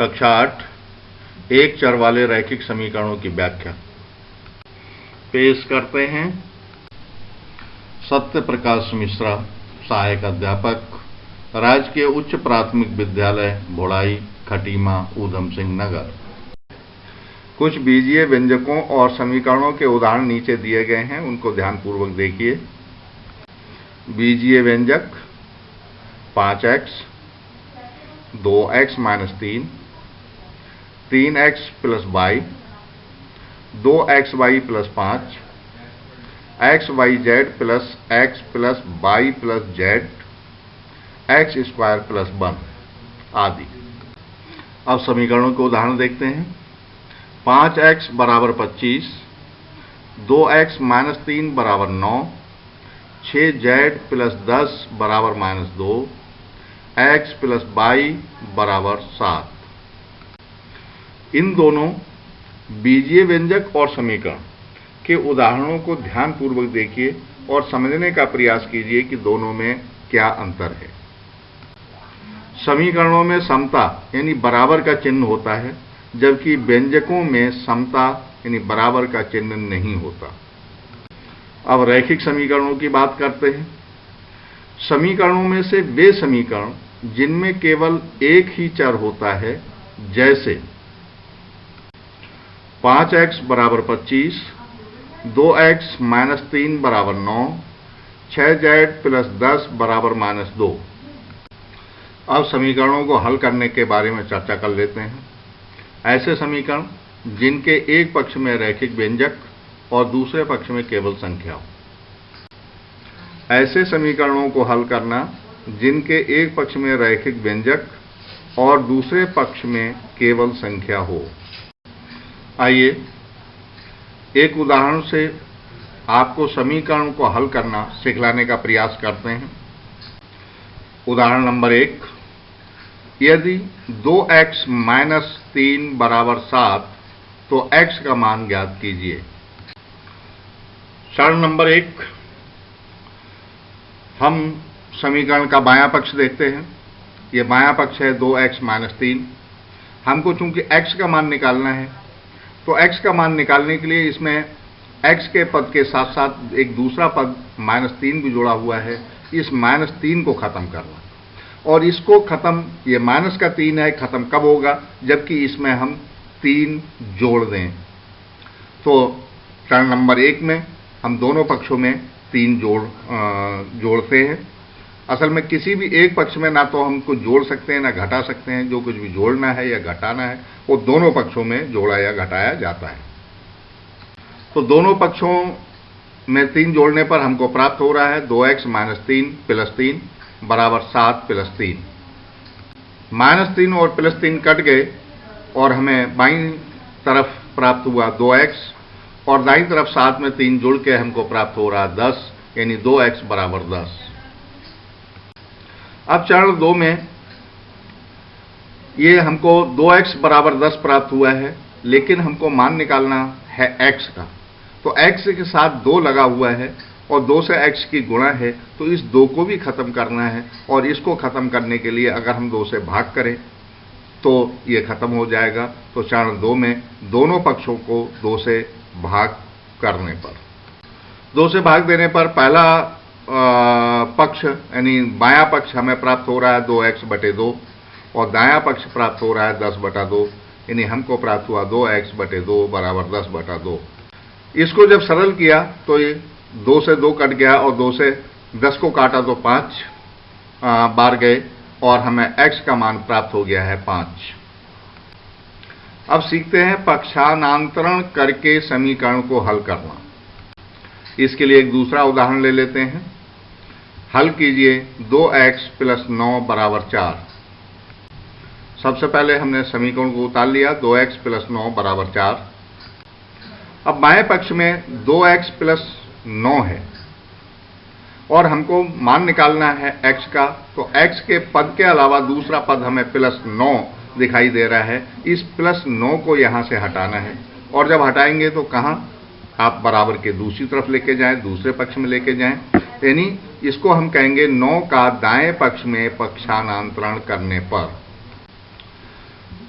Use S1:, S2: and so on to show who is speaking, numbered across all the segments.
S1: कक्षा 8 एक चर वाले रैखिक समीकरणों की व्याख्या पेश करते हैं। सत्य प्रकाश मिश्रा, सहायक अध्यापक, राजकीय उच्च प्राथमिक विद्यालय भोड़ाई, खटीमा, ऊधम सिंह नगर। कुछ बीजीय व्यंजकों और समीकरणों के उदाहरण नीचे दिए गए हैं, उनको ध्यानपूर्वक देखिए। बीजीय व्यंजक 5x 2x - 3, 3x + y, 2xy + 5, xyz + x + y + z, x² + 1 आदि। अब समीकरणों के उदाहरण देखते हैं। 5x = 25, 2x - 3 = 9, 6z + 10 = -2, x + y = 7। इन दोनों बीजीय व्यंजक और समीकरण के उदाहरणों को ध्यानपूर्वक देखिए और समझने का प्रयास कीजिए कि दोनों में क्या अंतर है। समीकरणों में समता यानी बराबर का चिन्ह होता है, जबकि व्यंजकों में समता यानी बराबर का चिन्ह नहीं होता। अब रैखिक समीकरणों की बात करते हैं। समीकरणों में से वे समीकरण जिनमें केवल एक ही चर होता है, जैसे 5x = 25, 2x - 3 = 9, 6z + 10 = -2। अब समीकरणों को हल करने के बारे में चर्चा कर लेते हैं। ऐसे समीकरण जिनके एक पक्ष में रैखिक व्यंजक और दूसरे पक्ष में केवल संख्या हो। ऐसे समीकरणों को हल करना जिनके एक पक्ष में रैखिक व्यंजक और दूसरे पक्ष में केवल संख्या हो। आइए एक उदाहरण से आपको समीकरण को हल करना सिखलाने का प्रयास करते हैं। उदाहरण नंबर 1, यदि 2x - 3 = 7 तो x का मान ज्ञात कीजिए। चरण नंबर 1, हम समीकरण का बायां पक्ष देखते हैं। यह बायां पक्ष है 2x - 3। हमको चूंकि x का मान निकालना है, तो x का मान निकालने के लिए इसमें x के पद के साथ साथ एक दूसरा पद -3 भी जोड़ा हुआ है। इस -3 को खत्म करना, और इसको खत्म, ये -3 है, खत्म कब होगा? जबकि इसमें हम 3 जोड़ दें। तो चरण नंबर 1 में हम दोनों पक्षों में 3 जोड़ते हैं। असल में किसी भी एक पक्ष में ना तो हम कुछ जोड़ सकते हैं ना घटा सकते हैं। जो कुछ भी जोड़ना है या घटाना है वो दोनों पक्षों में जोड़ा या घटाया जाता है। तो दोनों पक्षों में 3 जोड़ने पर हमको प्राप्त हो रहा है 2x - 3 + 3 = 7 + 3। -3 और +3 कट गए और हमें बाईं तरफ प्राप्त हुआ 2x, और दाईं तरफ 7 में 3 जुड़ के हमको प्राप्त हो रहा 10, यानी 2x = 10। अब चरण 2 में ये हमको 2x = 10 प्राप्त हुआ है, लेकिन हमको मान निकालना है x का। तो x के साथ 2 लगा हुआ है और 2 से x की गुणा है, तो इस 2 को भी खत्म करना है, और इसको खत्म करने के लिए अगर हम 2 से भाग करें तो ये खत्म हो जाएगा। तो चरण 2 में दोनों पक्षों को 2 से भाग करने पर, 2 से भाग देने पर पहला पक्ष यानी बायां पक्ष हमें प्राप्त हो रहा है 2x/2 और दायां पक्ष प्राप्त हो रहा है 10/2, यानी हमको प्राप्त हुआ 2x/2 = 10/2। इसको जब सरल किया तो ये 2 से 2 कट गया और 2 से 10 को काटा तो 5 बार गए और हमें x का मान प्राप्त हो गया है 5। अब सीखते हैं पक्षांतरण करके समीकरण को हल करना। इसके लिए एक दूसरा उदाहरण ले लेते हैं। हल कीजिए 2x + 9 = 4। सबसे पहले हमने समीकरण को उतार लिया, 2x + 9 = 4। अब बाएं पक्ष में 2x + 9 है और हमको मान निकालना है x का। तो x के पद के अलावा दूसरा पद हमें +9 दिखाई दे रहा है। इस +9 को यहां से हटाना है, और जब हटाएंगे तो कहां? आप बराबर के दूसरी तरफ लेके जाएं, दूसरे पक्ष में लेके जाएं, यानी इसको हम कहेंगे 9 का दाएं पक्ष में पक्षांतरण करने पर।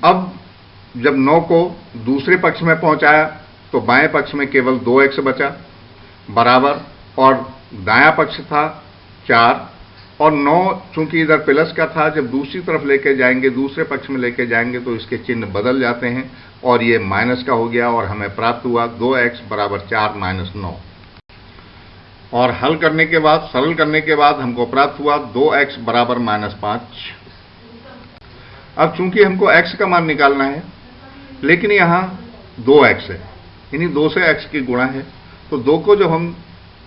S1: अब जब 9 को दूसरे पक्ष में पहुंचाया तो बाएं पक्ष में केवल 2x बचा बराबर, और दायां पक्ष था 4, और 9 चूंकि इधर प्लस का था, जब दूसरी तरफ लेके जाएंगे, दूसरे पक्ष में लेके जाएंगे तो इसके चिन्ह बदल जाते हैं और ये माइनस का हो गया, और हमें प्राप्त हुआ 2x बराबर 4 माइनस 9। और हल करने के बाद, सरल करने के बाद हमको प्राप्त हुआ 2x बराबर -5। अब चूंकि हमको x का मान निकालना है, लेकिन यहाँ 2x है, यानी 2 से x की गुणा है, तो 2 को जब हम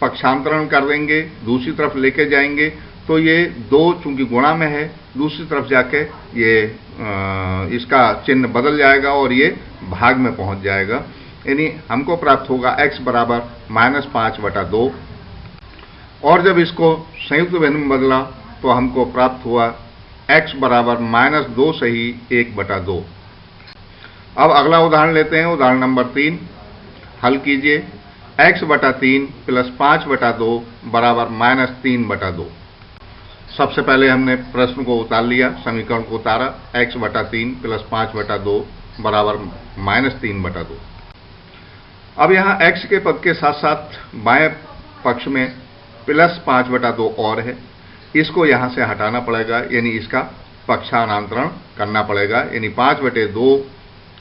S1: पक्षांतरण कर देंगे, दूसरी तरफ लेके जाएंगे, तो ये 2 चूंकि गुणा में है, दूसरी तरफ जाके ये इसका चिन्ह बदल जाएगा और ये भाग में पहुंच जाएगा, यानी हमको प्राप्त होगा x बराबर -5/2। और जब इसको संयुक्त भिन्न में बदला तो हमको प्राप्त हुआ x बराबर -2 से ही 1/2। अब अगला उदाहरण लेते हैं, उदाहरण नंबर 3। हल कीजिए। x/3 + 5/2 बराबर -3/2। सबसे पहले हमने प्रश्न को उतार लिया, समीकरण को उतारा। x/3 + 5/2 बराबर -3/2। अब यहाँ x के पद के साथ साथ बाएं पक्ष में +5/2 और है, इसको यहाँ से हटाना पड़ेगा, यानी इसका पक्षांतरण करना पड़ेगा, यानी 5/2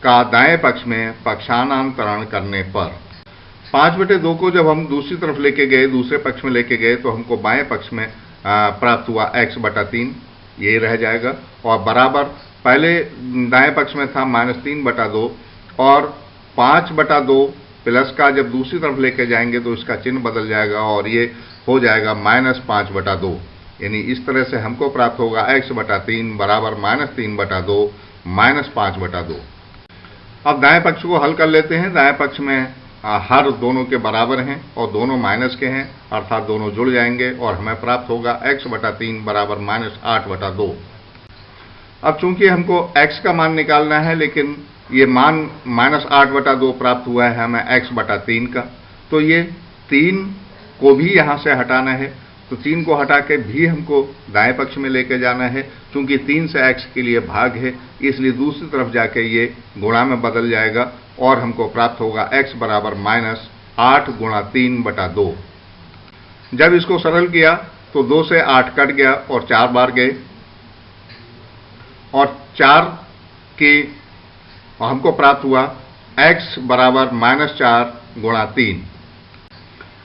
S1: का दाएं पक्ष में पक्षांतरण करने पर 5/2 को जब हम दूसरी तरफ लेके गए, दूसरे पक्ष में लेके गए, तो हमको बाएं पक्ष में प्राप्त हुआ x/3, ये रह जाएगा, और बराबर पहले दाएं पक्ष में था -3/2, और 5/2 प्लस का जब दूसरी तरफ लेके जाएंगे तो इसका चिन्ह बदल जाएगा और ये हो जाएगा -5/2, यानी इस तरह से हमको प्राप्त होगा x/3 बराबर -3/2 -5/2। अब दाएं पक्ष को हल कर लेते हैं। दाएं पक्ष में हर दोनों के बराबर हैं और दोनों माइनस के हैं, अर्थात दोनों जुड़ जाएंगे और हमें प्राप्त होगा x/3 बराबर -8/2। अब चूंकि हमको x का मान निकालना है, लेकिन ये मान -8/2 प्राप्त हुआ है हमें x/3 का, तो ये 3 को भी यहाँ से हटाना है, तो 3 को हटा के भी हमको दाएं पक्ष में लेके जाना है। चूंकि 3 से x के लिए भाग है, इसलिए दूसरी तरफ जाके ये गुणा में बदल जाएगा और हमको प्राप्त होगा x बराबर -8 × 3/2। जब इसको सरल किया तो 2 से 8 कट गया और 4 बार गए, और 4 के हमको प्राप्त हुआ x बराबर -4 × 3,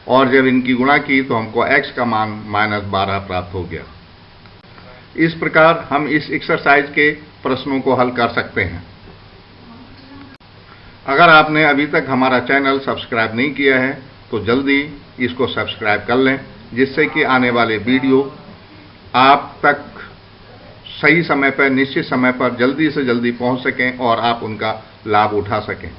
S1: और जब इनकी गुणा की तो हमको x का मान -12 प्राप्त हो गया। इस प्रकार हम इस एक्सरसाइज के प्रश्नों को हल कर सकते हैं। अगर आपने अभी तक हमारा चैनल सब्सक्राइब नहीं किया है तो जल्दी इसको सब्सक्राइब कर लें, जिससे कि आने वाले वीडियो आप तक सही समय पर, निश्चित समय पर जल्दी से जल्दी पहुंच सकें और आप उनका लाभ उठा सकें।